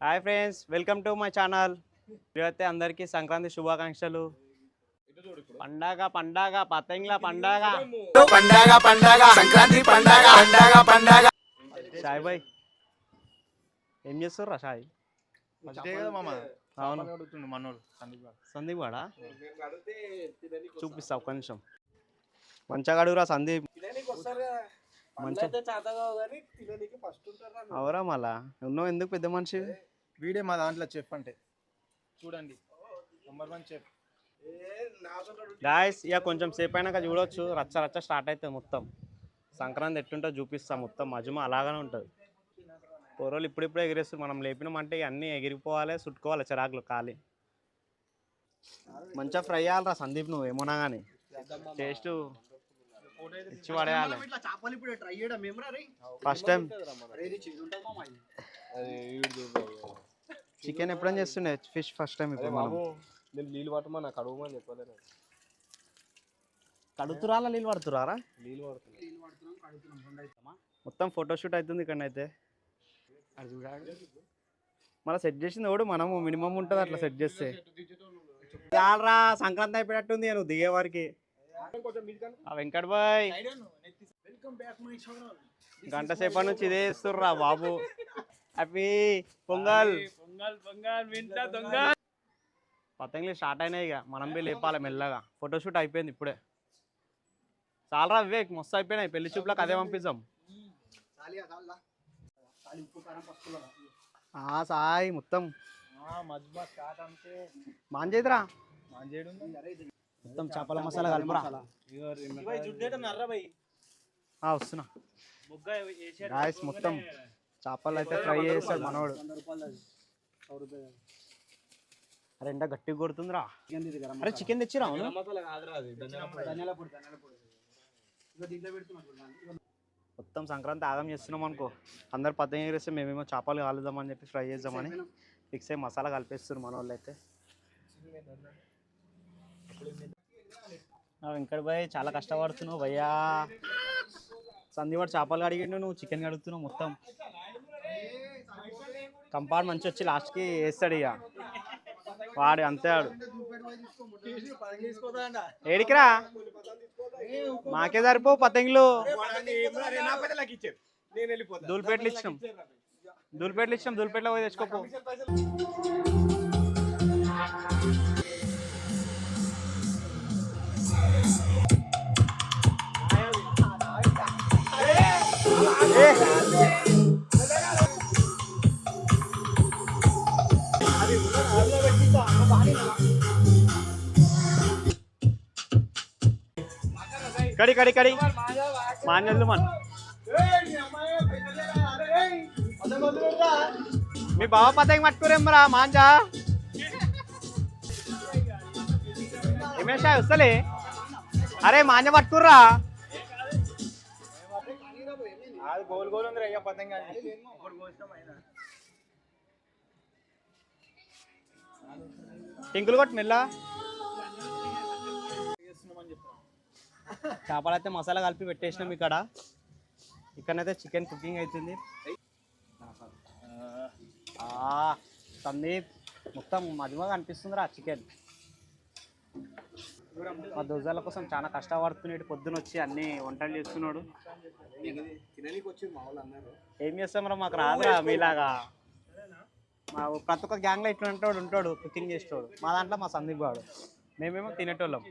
Hi friends, welcome to my channel. ఈరోజైతే అందరికీ సంక్రాంతి శుభాకాంక్షలు. పండగ పండగ పతంగుల పండగ పండగ పండగ సంక్రాంతి పండగ పండగ పండగ. షాయ్ బాయ్ ఏం చేస్తుర్రా షాయ్? అవును, సందీప్ వాడా చూపిస్తా ఒక్క నిమిషం. మంచిగా అడుగురా సందీప్. అవరా మళ్ళా ఉన్నావు ఎందుకు పెద్ద మనిషి? వీడే మా దాంట్లో చెఫ్ అంటే చూడండి, నంబర్ 1 చెఫ్. గాయస్ ఇక కొంచెం సేపు అయినాక చూడొచ్చు, రచ్చ రచ్చ స్టార్ట్ అవుతుంది మొత్తం. సంక్రాంతి ఎట్లుంటుందో చూపిస్తాం, మొత్తం మజుమ అలాగనే ఉంటుంది. కూరలు ఇప్పుడిప్పుడే ఎగిరేస్తారు, మనం లేపినామంటే అన్నీ ఎగిరిపోవాలి, చుట్టుకోవాలి చిరాకులు ఖాళీ. మంచిగా ఫ్రై అయ్యాలరా సందీప్, నువ్వు ఏమన్నా కానీ టేస్ట్ ఇచ్చి పడేయాలి. ఫస్ట్ టైం చికెన్ ఎప్పుడైనా చేస్తుండే, ఫిష్ ఫస్ట్ టైం. ఇప్పుడు మనం నీళ్ళు పట్టమని నాకు అడగమని చెప్పలేదు. కడుగుతురాలా నీళ్ళు పడుతురారా? నీళ్ళు పడుతున్నాం. మొత్తం ఫోటోషూట్ అవుతుంది ఇక్కడనైతే. మళ్ళీ సెట్ చేసింది ఎవడు? మనము మినిమం ఉంటుంది అట్లా సెట్ చేస్తే. చాలరా సంక్రాంతి అయిపోయినట్టుంది నువ్వు దిగే వారికి. వెంకట్ బాయ్ గంట సేపటి నుంచి ఇదే ఇస్తుర్రా బాబు. హ్యాపీ పొంగల్. పతంగులు స్టార్ట్ అయినాయి, ఇక మనం పోయి లేపాలి మెల్లగా. ఫోటోషూట్ అయిపోయింది ఇప్పుడే. చాలరా వివేక్, మస్తు అయిపోయినాయి. పెళ్లి చూపులకు అదే పంపిద్దాం. సాయి మొత్తం మాంజేదిరా, మొత్తం చేపల మసాలా కలుపురా. వస్తున్నా గాయస్, మొత్తం చేపలు అయితే ఫ్రై చేస్తాడు మనోడు. అరే ఎండ గట్టిగా కొడుతుందిరా. అరే చికెన్ తెచ్చిరా? మొత్తం సంక్రాంతి ఆగం చేస్తున్నాం అనుకో. అందరు పతంగి ఎగిరేస్తే మేమేమో చేపలు కాలుదామని చెప్పి ఫ్రై చేద్దామని ఫిక్స్ అయ్యి మసాలా కలిపేస్తారు మన వాళ్ళు అయితే. వెంకట్ భాయ్ చాలా కష్టపడుతున్నావు భయ్యా. సందీప్ వాడు చేపలు కడిగిండు, నువ్వు చికెన్ కడుగుతున్నావు. మొత్తం కంపార్ట్ మంచి వచ్చి లాస్ట్కి వేస్తాడు ఇక వాడు, అంతే వాడు. ఏడికిరా, మాకే సరిపో పతంగులు. దూల్పేట్లు ఇచ్చినాం, దూల్పేట్లో పోయి తెచ్చుకోపో. కడి కడి కడి మాన్యలు మన మీ బావ పతంగి పట్టుకోరేమరా మాంజా. ఏమేషా వస్తలే? అరే మాంజ పట్టుకుర్రా. టింకులు కొట్టు మెల్ల. చేపలు అయితే మసాలా కలిపి పెట్టేసినాం ఇక్కడ. ఇక్కడనైతే చికెన్ కుకింగ్ అవుతుంది. సందీప్ మొత్తం మధ్యమగా అనిపిస్తుందిరా చికెన్. మా దోజాల కోసం చాలా కష్టపడుతున్నాడు, పొద్దున వచ్చి అన్ని వంటలు చేస్తున్నాడు. ఏం చేస్తాం, మాకు రాదురా మీలాగా. మా ప్రతి ఒక్క గ్యాంగ్లో ఇట్లా ఉంటాడు కుకింగ్ చేసేవాడు. మా దాంట్లో మా సందీప్ వాడు, మేమేమో తినేటోళ్ళం.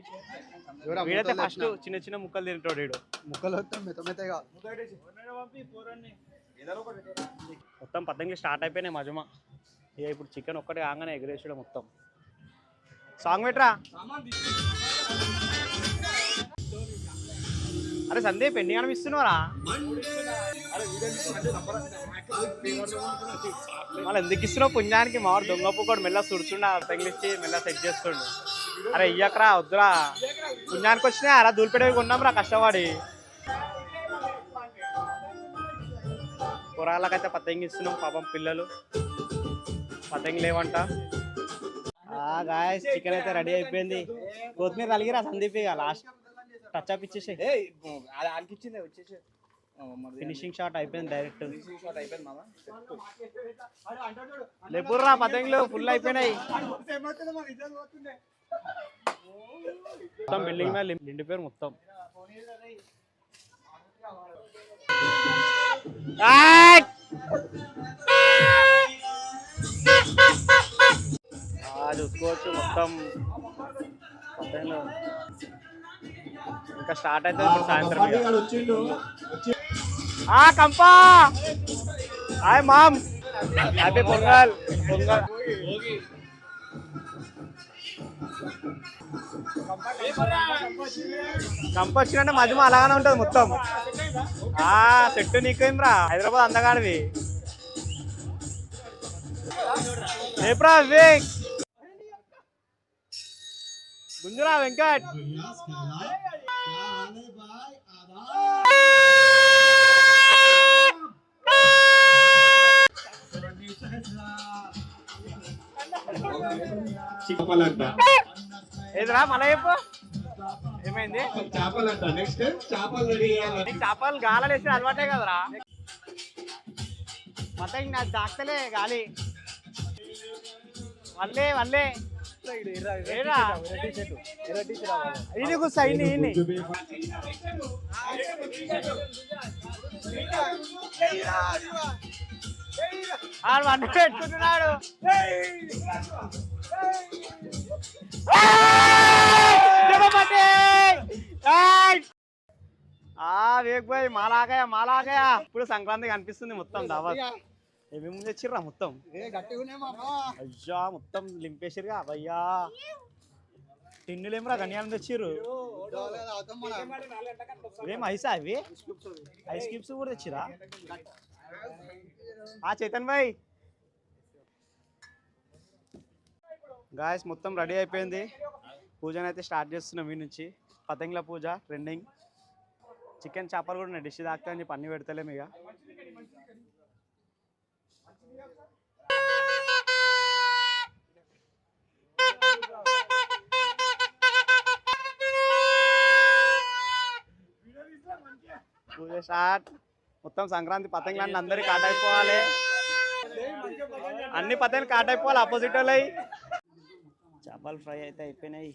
వీడైతే ఫస్ట్ చిన్న చిన్న ముక్కలు తినేటోడు. వీడు ముక్కలు మొత్తం పతంగి స్టార్ట్ అయిపోయినాయి మజమా. ఇక ఇప్పుడు చికెన్ ఒక్కటి కాగానే ఎగరేసాడు మొత్తం. సాంగ్ పెట్టరా. అరే సందీప్ ఎన్ని గణం ఇస్తున్నారా? మళ్ళీ ఎందుకు ఇస్తున్నావు పుణ్యానికి? మావాడు దొంగపు కూడా మెల్ల సుడుతుండ, తగిలిచ్చి మెల్ల సెట్ చేస్తుండు. అరే ఇయ్యకరా, వద్దురా. పుణ్యానికి వచ్చినాయి అలా దూల్పేట కొన్నాం రా కష్టపడి. కూరగాయలకైతే పతంగి ఇస్తున్నాం, పాపం పిల్లలు పతంగి లేవంట. గాయస్ చికెన్ అయితే రెడీ అయిపోయింది. కొత్తిమీర కలిగిరా సందీప్, ఇక లాస్ట్ టచ్ అప్ ఇచ్చేసి. ఫినిషింగ్ షాట్ అయిపోయింది డైరెక్ట్. షాట్ అయిపోయింది మామ. లేపుర్రా పతంగులు ఫుల్ అయిపోయినాయి. మొత్తం బిల్డింగ్ మీద నిండిపోయారు మొత్తం. చూసుకోవచ్చు మొత్తం పతంగులు ఇంకా స్టార్ట్ అవుతుంది ఇప్పుడు సాయంత్రం. కంపా hi mom, happy Pongal. Pongal కంప వచ్చినట్టే మధ్య అలాగానే ఉంటుంది మొత్తం. సెట్ నీకేంరా హైదరాబాద్ అందగాడివి. రేపురా వివేక్, గుంజురా వెంకట్. ఏదిరా మళ్ళీ చెప్పు, ఏమైంది? నీకు చేపలు గాలి వేసిన అలవాటే కదరా. మొత్తం నాకు దాక్తలే గాలి. వల్లే వల్లే ఇది గుస్సా ఇన్ని ఆడు వంట పెట్టుకుంటున్నాడు. Vague bye మాలాగయా మాలాగయా. ఇప్పుడు సంక్రాంతి కనిపిస్తుంది మొత్తం దావత్. ఏమేమి తెచ్చిర్రా మొత్తం? అయ్యా మొత్తం లింపేసిరుగా అయ్యా. టిన్నులేమరా గన్యాలం తెచ్చిర్రు. ఏం ఐసా అవి? ఐస్ క్యూబ్స్ కూడా తెచ్చిరా? చేతన్ భాయ్ గాయస్ మొత్తం రెడీ అయిపోయింది. పూజను అయితే స్టార్ట్ చేస్తున్నాం మీ నుంచి. పతంగుల పూజ ట్రెండింగ్. చికెన్ చేపలు కూడా ఉన్నాయి. డిష్ తాకుతా అని చెప్పి అన్నీ పెడతలేము ఇక. పూజ స్టార్ట్. మొత్తం సంక్రాంతి పతంగులన్నీ అందరికి కాట్ అయిపోవాలి. అన్ని పతంగులు కాట్ అయిపోవాలి ఆపోజిట్ వాళ్ళు. చేపలు ఫ్రై అయితే అయిపోయినాయి.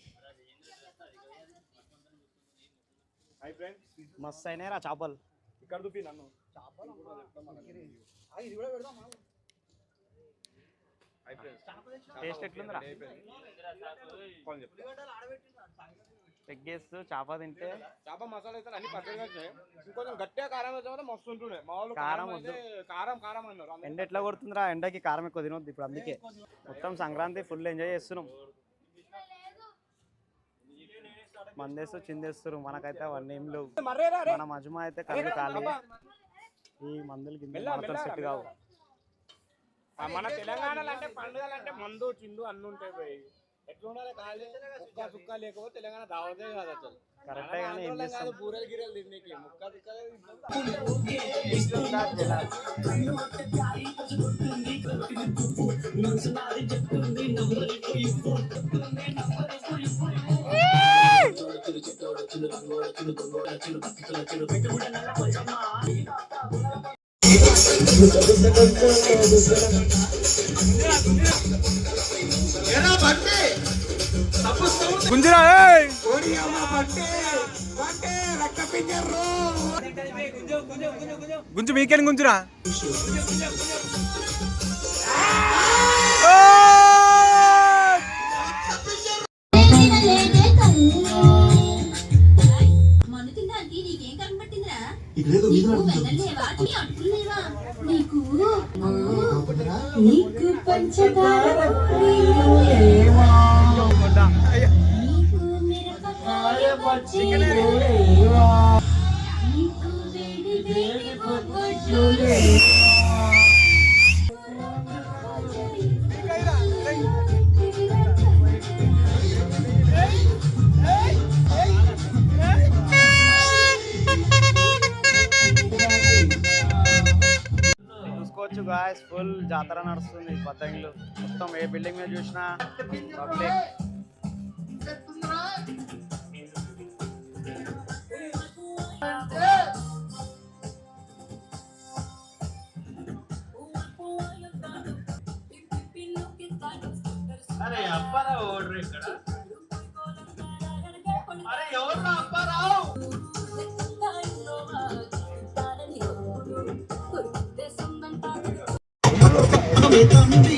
మస్తు అయినాయి రా చేపలు. ఇక్కడ చూపి నన్ను. టేస్ట్ ఎట్లుందిరా? ఎగ్గేస్తూ చేప తింటే చేప మసాలా అయితే అన్ని పర్ఫెక్ట్గా వచ్చాయి. ఇంకొంచెం గట్టిగా కారం అయితే మస్తు ఉంటుండే. కారం వద్దు, కారం కారం అన్నారు. ఎండ ఎట్లా కొడుతుందిరా? ఎండకి కారం ఎక్కువ తినొద్దు ఇప్పుడు. అందుకే మొత్తం సంక్రాంతి ఫుల్ ఎంజాయ్ చేస్తున్నాం. మందేస్తూ చిందేస్తారు. మనకైతే అవన్నీ ఏం లేవు. మన మజుమా అయితే కళ్ళు కాలి. ఈ మందులు గింజలు సెట్ కావు. మన తెలంగాణలో అంటే పండుగలు అంటే మందు చిందు అన్ని ఉంటాయి పోయి. ఎట్లా ఉండాలి కాదు ముక్క చుక్క లేకపోతే తెలంగాణ దావతే కాదు అసలు. కరెక్టే కానీ ఏం చేస్తాం? బూరెలు గిరెలు తిండికి ముక్క చుక్క గుంజురా గుంజు మీకేం గుంజురా. నీకు పంచదార చూసుకోవచ్చు గాయస్, ఫుల్ జాతర నడుస్తుంది. పతంగులు మొత్తం ఏ బిల్డింగ్ మీద చూసినా పబ్లిక్. అప్పారావు ఓడరు ఇక్కడ. అరే ఎవరు అప్పారావు? తండ్రి